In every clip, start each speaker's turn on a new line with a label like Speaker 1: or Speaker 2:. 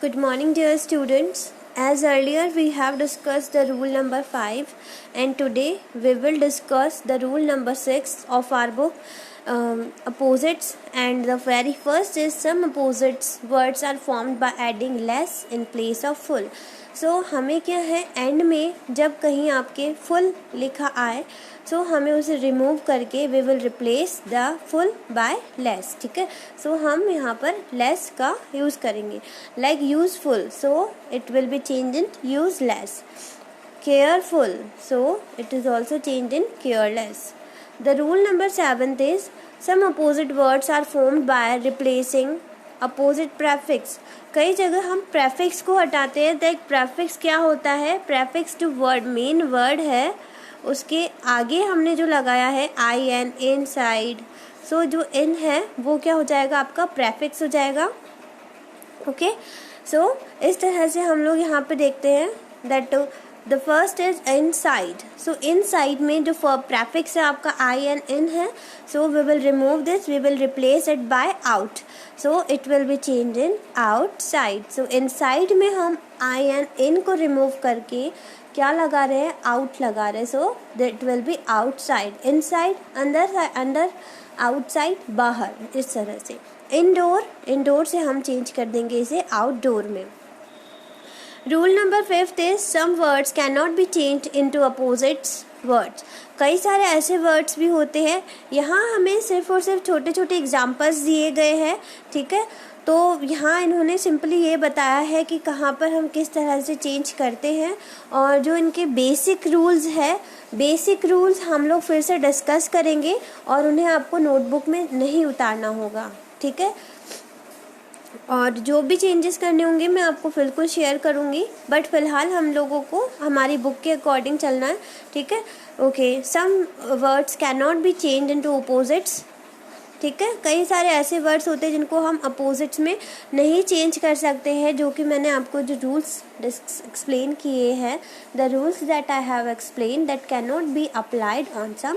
Speaker 1: Good morning, dear students. As earlier, we have discussed the rule number 5, and today we will discuss the rule number 6 of our book, opposites. And the very first is some opposites words are formed by adding less in place of full. हमें क्या है, and में जब कहीं आपके full लिखा आए हमें उसे रिमूव करके we will replace the full by less. ठीक है, हम यहाँ पर लेस का यूज़ करेंगे. Like useful, it will be change in useless. Careful, it is also change in careless. The rule number 7 is some opposite words are formed by replacing opposite prefix. कई जगह हम प्रेफिक्स को हटाते हैं. तो एक प्रेफिक्स क्या होता है? प्रेफिक्स जो वर्ड मेन वर्ड है उसके आगे हमने जो लगाया है आई एन, इन साइड, जो इन है वो क्या हो जाएगा? आपका प्रेफिक्स हो जाएगा. ओके, इस तरह से हम लोग यहाँ पे देखते हैं that the first is inside. Inside में जो प्रेफिक्स है आपका आई एन इन है, we will remove this, we will replace it by out. It will be change in outside. Inside में हम आई एन इन को remove करके क्या लगा रहे हैं? आउट लगा रहे हैं. That will be outside. Inside अंदर, अंदर, आउटसाइड बाहर, इस तरह से. इंडोर, इंडोर से हम चेंज कर देंगे इसे आउटडोर में. Rule number 5 is some words can not be change into opposites words. कई सारे ऐसे वर्ड्स भी होते हैं. यहाँ हमें सिर्फ और सिर्फ छोटे छोटे एग्जाम्पल्स दिए गए हैं. ठीक है, तो यहाँ इन्होंने सिंपली ये बताया है कि कहाँ पर हम किस तरह से चेंज करते हैं, और जो इनके बेसिक रूल्स है, बेसिक रूल्स हम लोग फिर से डिस्कस करेंगे और उन्हें आपको नोटबुक में नहीं उतारना होगा. ठीक है, और जो भी चेंजेस करने होंगे मैं आपको बिल्कुल शेयर करूँगी, बट फिलहाल हम लोगों को हमारी बुक के अकॉर्डिंग चलना है. ठीक है, okay. Some words can not be change into opposites. ठीक है, कई सारे ऐसे वर्ड्स होते हैं जिनको हम अपोजिट्स में नहीं चेंज कर सकते हैं, जो कि मैंने आपको जो रूल्स एक्सप्लेन किए हैं, the rules that I have explain that can not be applied on some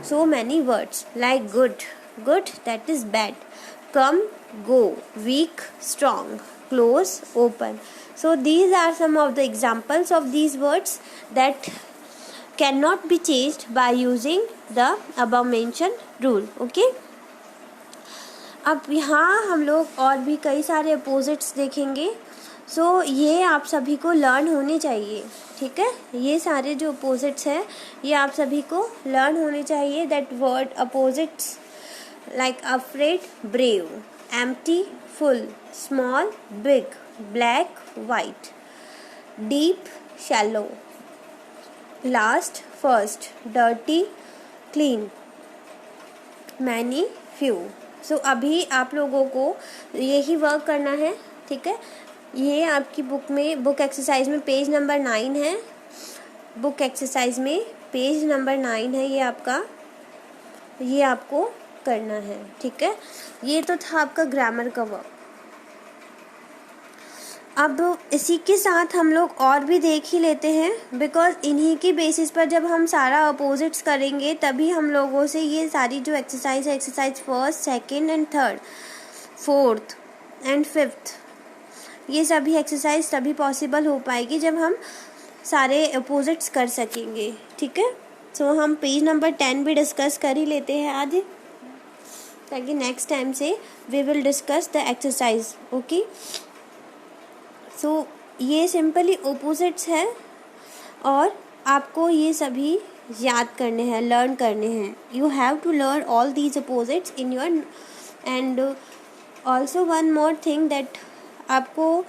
Speaker 1: so many words. Like good, good that is bad. Come, go, weak, strong, close, open. These are some of the examples of these words that cannot be changed by using the above mentioned rule. Okay, अब यहाँ हम लोग और भी कई सारे opposites देखेंगे. ये आप सभी को लर्न होने चाहिए. ठीक है, ये सारे जो opposites हैं ये आप सभी को लर्न होने चाहिए. that word opposites like afraid, brave, empty, full, small, big, black, white, deep, shallow, last, first, dirty, clean, many, few. अभी आप लोगों को यही वर्क करना है. ठीक है, ये आपकी बुक में, बुक एक्सरसाइज में पेज नंबर 9 है. बुक एक्सरसाइज में पेज नंबर 9 है ये आपका, ये आपको करना है. ठीक है, ये तो था आपका ग्रामर का वर्क. अब इसी के साथ हम लोग और भी देख ही लेते हैं, बिकॉज इन्हीं की बेसिस पर जब हम सारा अपोजिट्स करेंगे तभी हम लोगों से ये सारी जो एक्सरसाइज है, exercise 1st, 2nd and 3rd, 4th and 5th, ये सभी एक्सरसाइज तभी पॉसिबल हो पाएगी जब हम सारे अपोजिट्स कर सकेंगे. ठीक है, हम पेज नंबर 10 भी डिस्कस कर ही लेते हैं आज, ताकि नेक्स्ट टाइम से we will discuss the exercise. Okay, ये सिंपली ओपोजिट्स है और आपको ये सभी याद करने हैं, लर्न करने हैं. You have to learn all these opposites in your. And also one more thing that आपको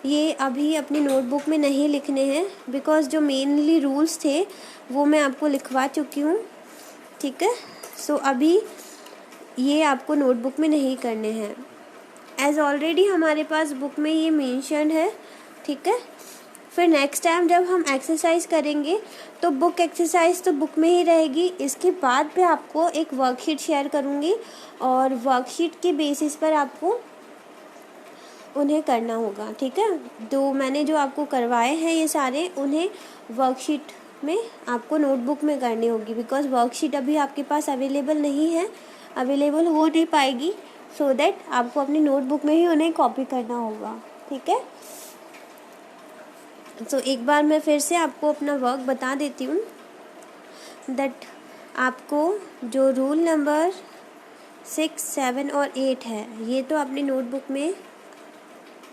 Speaker 1: ये अभी अपनी नोटबुक में नहीं लिखने हैं, बिकॉज जो मेनली रूल्स थे वो मैं आपको लिखवा चुकी हूँ. ठीक है, अभी ये आपको नोटबुक में नहीं करने हैं, एज ऑलरेडी हमारे पास बुक में ये मेंशन है. ठीक है, फिर नेक्स्ट टाइम जब हम एक्सरसाइज करेंगे तो बुक एक्सरसाइज तो बुक में ही रहेगी. इसके बाद मैं आपको एक वर्कशीट शेयर करूँगी और वर्कशीट के बेसिस पर आपको उन्हें करना होगा. ठीक है, तो मैंने जो आपको करवाए हैं ये सारे, उन्हें वर्कशीट में आपको नोटबुक में करनी होगी, बिकॉज वर्कशीट अभी आपके पास अवेलेबल नहीं है, अवेलेबल हो नहीं पाएगी. दैट आपको अपनी नोटबुक में ही उन्हें कॉपी करना होगा. ठीक है। तो एक बार मैं फिर से आपको अपना वर्क बता देती हूँ दैट आपको जो रूल नंबर 6, 7 और 8 है ये तो अपनी नोटबुक में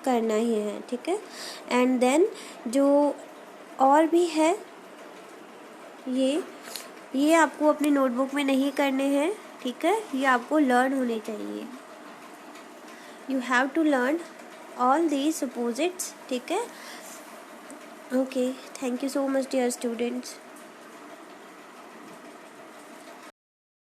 Speaker 1: करना ही है, ठीक है। एंड देन जो और भी है ये आपको अपनी नोटबुक में नहीं करने हैं, ठीक है। ये आपको लर्न होने चाहिए। You have to learn all these opposites, ठीक है। Okay, thank you so much dear students.